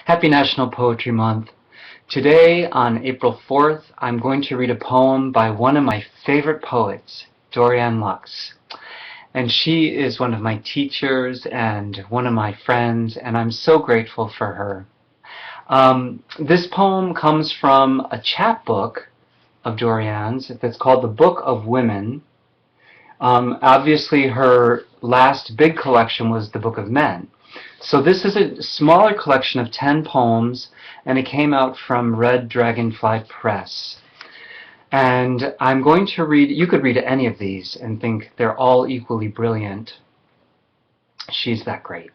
Happy National Poetry Month. Today, on April 4th, I'm going to read a poem by one of my favorite poets, Dorianne Laux. And she is one of my teachers and one of my friends, and I'm so grateful for her. This poem comes from a chapbook of Dorianne's that's called The Book of Women. Obviously, her last big collection was The Book of Men. So this is a smaller collection of 10 poems, and it came out from Red Dragonfly Press. And I'm going to read, you could read any of these and think they're all equally brilliant. She's that great.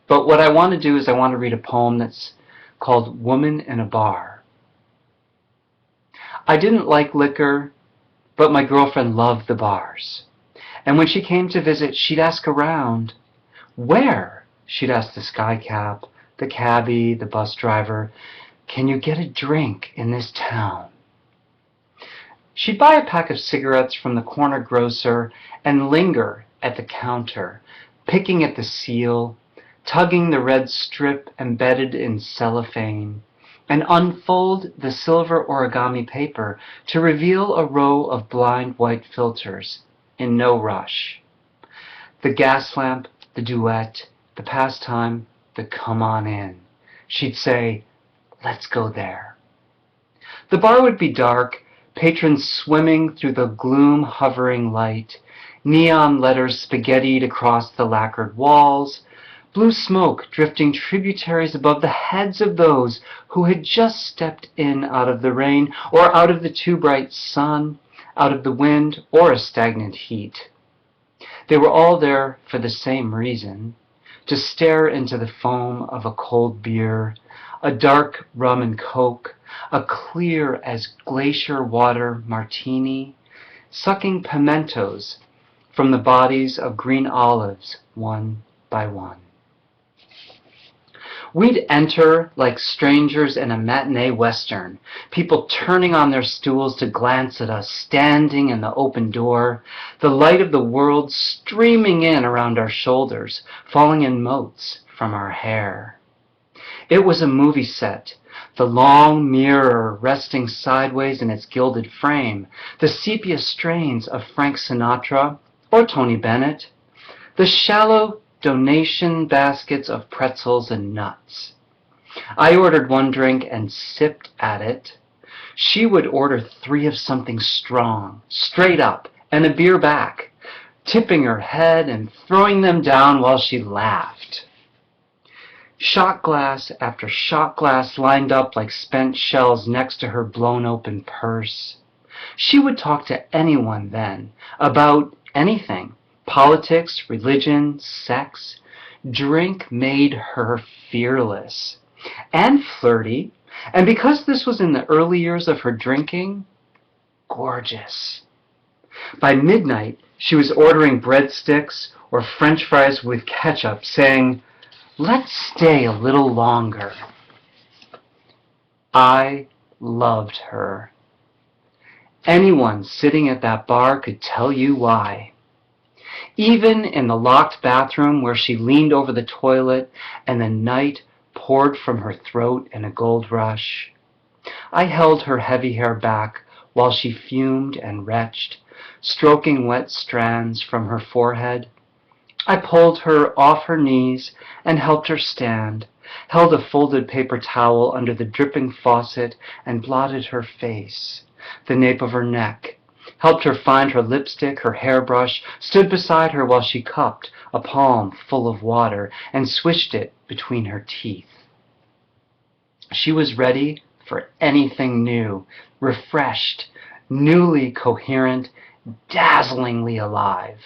But what I want to do is I want to read a poem that's called Woman in a Bar. I didn't like liquor, but my girlfriend loved the bars. And when she came to visit, she'd ask around, "Where?" She'd ask the skycap, the cabbie, the bus driver, "Can you get a drink in this town?" She'd buy a pack of cigarettes from the corner grocer and linger at the counter, picking at the seal, tugging the red strip embedded in cellophane, and unfold the silver origami paper to reveal a row of blind white filters in no rush. The gas lamp, the duet, the pastime, the come on in. She'd say, "Let's go there." The bar would be dark, patrons swimming through the gloom-hovering light, neon letters spaghettied across the lacquered walls, blue smoke drifting tributaries above the heads of those who had just stepped in out of the rain or out of the too bright sun, out of the wind or a stagnant heat. They were all there for the same reason, to stare into the foam of a cold beer, a dark rum and coke, a clear as glacier water martini, sucking pimentos from the bodies of green olives one by one. We'd enter like strangers in a matinee western, people turning on their stools to glance at us, standing in the open door, the light of the world streaming in around our shoulders, falling in motes from our hair. It was a movie set, the long mirror resting sideways in its gilded frame, the sepia strains of Frank Sinatra or Tony Bennett, the shallow donation baskets of pretzels and nuts. I ordered one drink and sipped at it. She would order 3 of something strong, straight up, and a beer back, tipping her head and throwing them down while she laughed. Shot glass after shot glass lined up like spent shells next to her blown open purse. She would talk to anyone then, about anything. Politics, religion, sex. Drink made her fearless and flirty, and because this was in the early years of her drinking, gorgeous. By midnight, she was ordering breadsticks or French fries with ketchup, saying, "Let's stay a little longer." I loved her. Anyone sitting at that bar could tell you why. Even in the locked bathroom where she leaned over the toilet and the night poured from her throat in a gold rush, I held her heavy hair back while she fumed and retched, stroking wet strands from her forehead. I pulled her off her knees and helped her stand, held a folded paper towel under the dripping faucet and blotted her face, the nape of her neck, helped her find her lipstick, her hairbrush, stood beside her while she cupped a palm full of water and swished it between her teeth. She was ready for anything new, refreshed, newly coherent, dazzlingly alive.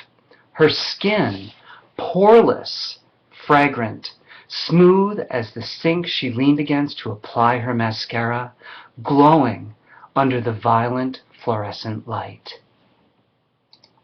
Her skin, poreless, fragrant, smooth as the sink she leaned against to apply her mascara, glowing under the violent fluorescent light.